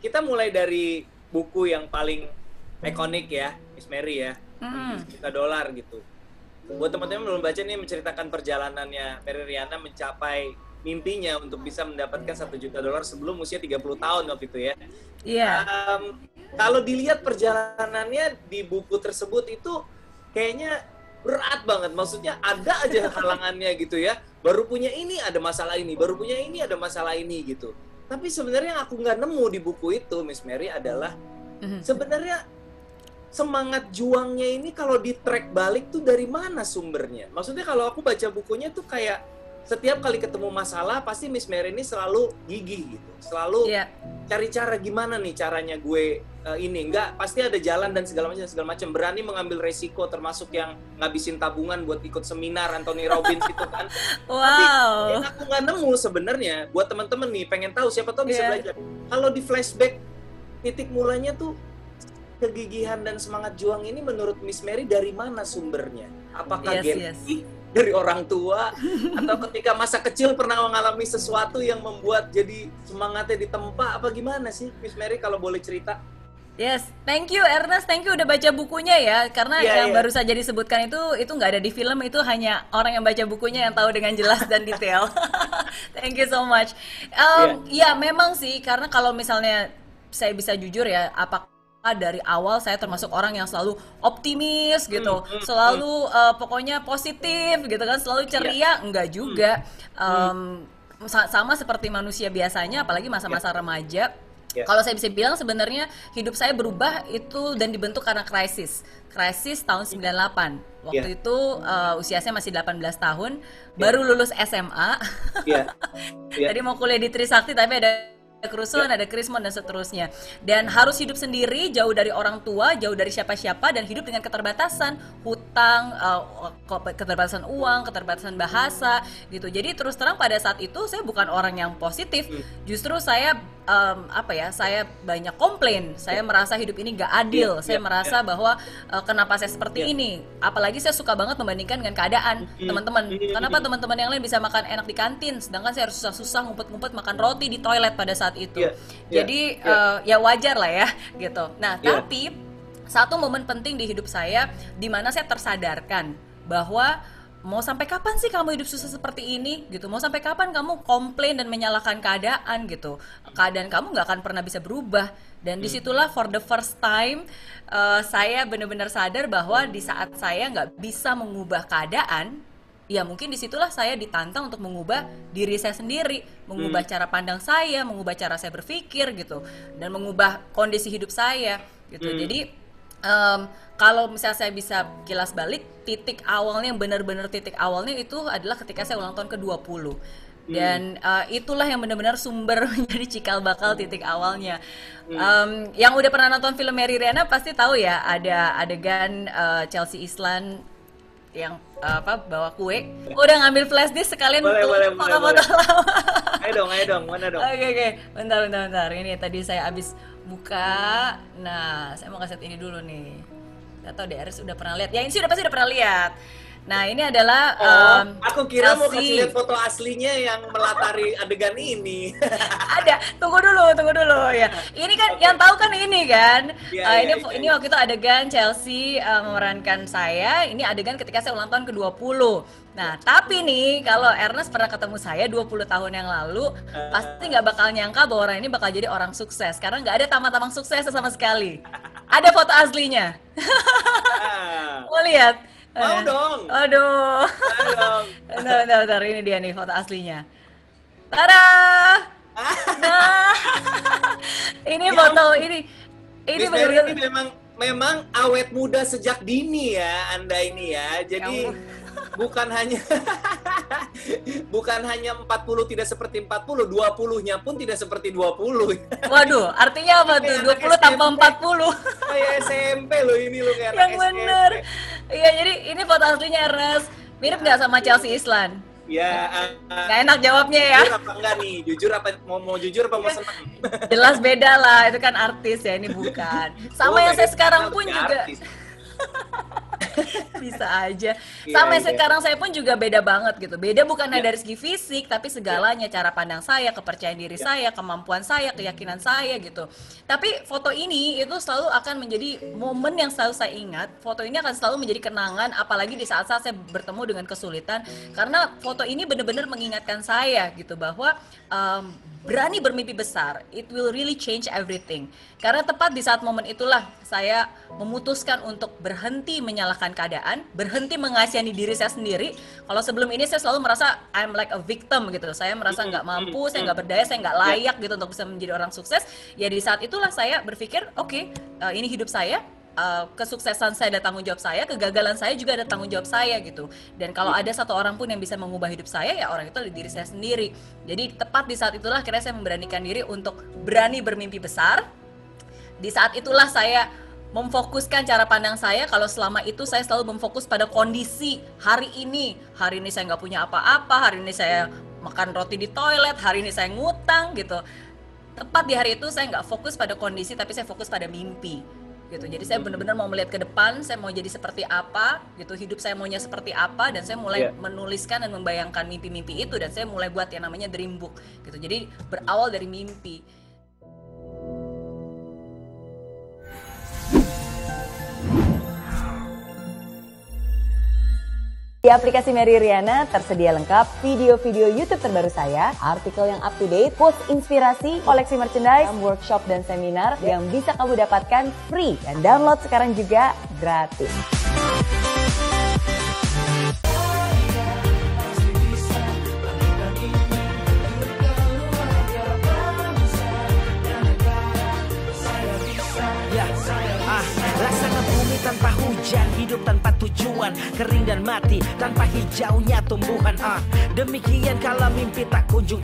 kita mulai dari buku yang paling ikonik ya, Miss Mary ya, $1 juta gitu. Buat teman-teman belum baca nih, menceritakan perjalanannya Mary Riana mencapai mimpinya untuk bisa mendapatkan $1 juta sebelum usia 30 tahun waktu itu ya. Iya. Kalau dilihat perjalanannya di buku tersebut itu kayaknya berat banget. Maksudnya ada aja halangannya gitu ya. Baru punya ini ada masalah ini, baru punya ini ada masalah ini gitu. Tapi sebenarnya yang aku nggak nemu di buku itu, Miss Mary, adalah sebenarnya semangat juangnya ini kalau di track balik tuh dari mana sumbernya? Maksudnya kalau aku baca bukunya tuh kayak setiap kali ketemu masalah pasti Miss Mary ini selalu gigih gitu, selalu cari cara gimana nih caranya gue ini, enggak pasti ada jalan dan segala macam, berani mengambil resiko termasuk yang ngabisin tabungan buat ikut seminar Anthony Robbins itu kan. Tapi yang aku nggak nemu sebenarnya buat teman-teman nih pengen tahu, siapa tahu bisa belajar. Kalau di flashback titik mulanya tuh kegigihan dan semangat juang ini menurut Miss Mary dari mana sumbernya? Apakah genetik dari orang tua atau ketika masa kecil pernah mengalami sesuatu yang membuat jadi semangatnya ditempa, apa gimana sih Miss Mary kalau boleh cerita? Yes, thank you Ernest, thank you udah baca bukunya ya, karena yang baru saja disebutkan itu nggak ada di film, itu hanya orang yang baca bukunya yang tahu dengan jelas dan detail. Thank you so much. Ya memang sih, karena kalau misalnya saya bisa jujur ya, apakah dari awal saya termasuk orang yang selalu optimis gitu, selalu pokoknya positif gitu kan, selalu ceria, enggak juga. Sama seperti manusia biasanya, apalagi masa-masa remaja. Kalau saya bisa bilang sebenarnya hidup saya berubah itu dan dibentuk karena krisis tahun 98. Waktu itu usia saya masih 18 tahun, baru lulus SMA. Tadi mau kuliah di Trisakti tapi ada kerusuhan, ada krismon dan seterusnya, dan harus hidup sendiri, jauh dari orang tua, jauh dari siapa-siapa, dan hidup dengan keterbatasan hutang, keterbatasan uang, keterbatasan bahasa gitu. Jadi terus terang pada saat itu saya bukan orang yang positif, justru saya saya banyak komplain, saya merasa hidup ini gak adil, saya merasa bahwa kenapa saya seperti ini, apalagi saya suka banget membandingkan dengan keadaan teman-teman. Kenapa teman-teman yang lain bisa makan enak di kantin, sedangkan saya harus susah-susah ngumpet-ngumpet makan roti di toilet pada saat itu. Jadi ya wajar lah ya gitu. Nah tapi satu momen penting di hidup saya di mana saya tersadarkan bahwa mau sampai kapan sih kamu hidup susah seperti ini gitu, mau sampai kapan kamu komplain dan menyalahkan keadaan gitu, keadaan kamu nggak akan pernah bisa berubah. Dan disitulah for the first time saya benar-benar sadar bahwa di saat saya nggak bisa mengubah keadaan, ya mungkin disitulah saya ditantang untuk mengubah diri saya sendiri, mengubah cara pandang saya, mengubah cara saya berpikir gitu, dan mengubah kondisi hidup saya gitu. Jadi kalau misalnya saya bisa kilas balik, titik awalnya yang benar-benar titik awalnya itu adalah ketika saya ulang tahun ke-20. Dan itulah yang benar-benar sumber menjadi cikal bakal titik awalnya. Yang udah pernah nonton film Mary Riana pasti tahu ya, ada adegan Chelsea Islan yang bawa kue. Udah ngambil flash disk sekalian foto-foto lama. Ayo dong, mana dong? Oke, bentar. Ini tadi saya abis buka. Nah, saya mau kasih ini dulu nih. Gak tau deh, Aris udah pernah lihat. Ya ini sih pasti udah pernah lihat. Nah ini adalah aku kira mau kasih lihat foto aslinya yang melatari adegan ini. Ada, tunggu dulu ya. Ini kan yang tahu kan ini kan. Ini waktu itu adegan Chelsea memerankan saya. Ini adegan ketika saya ulang tahun ke-20. Nah, tapi nih kalau Ernest pernah ketemu saya 20 tahun yang lalu, pasti nggak bakal nyangka bahwa orang ini bakal jadi orang sukses. Karena nggak ada tamang-tamang sukses sama sekali. Ada foto aslinya. Mau lihat? Mau dong. Aduh. Bentar, ini dia nih foto aslinya. Tada! Nah, ini foto ini benar-benar ini memang awet muda sejak dini ya Anda ini ya. Jadi bukan hanya 40 tidak seperti 40, 20-nya pun tidak seperti 20. Waduh, artinya apa tuh? 20 tanpa 40. Kayak SMP loh ini lo kayak yang bener. Iya, jadi ini foto aslinya Ernest. Mirip nggak sama Chelsea Islan? Ya, nggak enak jawabnya ya. Jujur apa enggak nih? Jujur apa mau jujur apa mau senang? Jelas beda lah, itu kan artis ya, ini bukan. Sama yang saya sekarang pun juga. Bisa aja. Iya, Sampai iya. sekarang saya pun juga beda banget gitu. Beda bukan hanya Ya, dari segi fisik, tapi ya, segalanya, cara pandang saya, kepercayaan diri ya. saya, kemampuan saya, keyakinan saya gitu. Tapi foto ini itu selalu akan menjadi momen yang selalu saya ingat. Foto ini akan selalu menjadi kenangan, apalagi di saat-saat saya bertemu dengan kesulitan. Karena foto ini benar-benar mengingatkan saya gitu bahwa um, berani bermimpi besar, it will really change everything. Karena tepat di saat momen itulah saya memutuskan untuk berhenti menyalahkan keadaan, berhenti mengasihani diri saya sendiri. Kalau sebelum ini saya selalu merasa I'm like a victim gitu. Saya merasa nggak mampu, saya nggak berdaya, saya nggak Ya, layak gitu untuk bisa menjadi orang sukses. Ya di saat itulah saya berpikir, oke, ini hidup saya. Kesuksesan saya ada tanggung jawab saya, kegagalan saya juga ada tanggung jawab saya gitu. Dan kalau ada satu orang pun yang bisa mengubah hidup saya, ya orang itu adalah diri saya sendiri. Jadi tepat di saat itulah akhirnya saya memberanikan diri untuk berani bermimpi besar. Di saat itulah saya memfokuskan cara pandang saya. Kalau selama itu saya selalu memfokus pada kondisi hari ini. Hari ini saya nggak punya apa-apa, hari ini saya makan roti di toilet, hari ini saya ngutang gitu. Tepat di hari itu saya nggak fokus pada kondisi, tapi saya fokus pada mimpi gitu. Jadi saya benar-benar mau melihat ke depan, saya mau jadi seperti apa gitu, hidup saya maunya seperti apa, dan saya mulai ya. menuliskan dan membayangkan mimpi-mimpi itu, dan saya mulai buat yang namanya dream book gitu. Jadi berawal dari mimpi. Di aplikasi Mary Riana tersedia lengkap video-video YouTube terbaru saya, artikel yang up to date, quotes inspirasi, koleksi merchandise, workshop dan seminar yang bisa kamu dapatkan free dan download sekarang juga gratis. Laksana bumi tanpa hujan, hidup tanpa tujuan, kering dan mati tanpa hijaunya tumbuhan. Demikian kalau mimpi tak kunjung